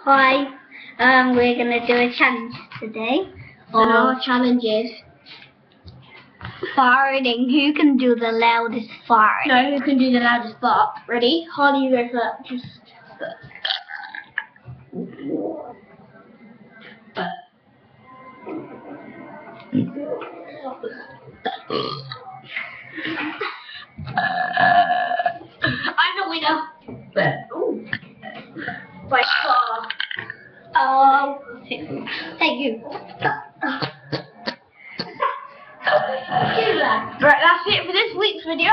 Hi, we're gonna do a challenge today. And our challenge is farting. Who can do the loudest fart? no, who can do the loudest fart? Ready? Harley, you go first. I'm the winner. By far. Oh, thank you. Right, that's it for this week's video.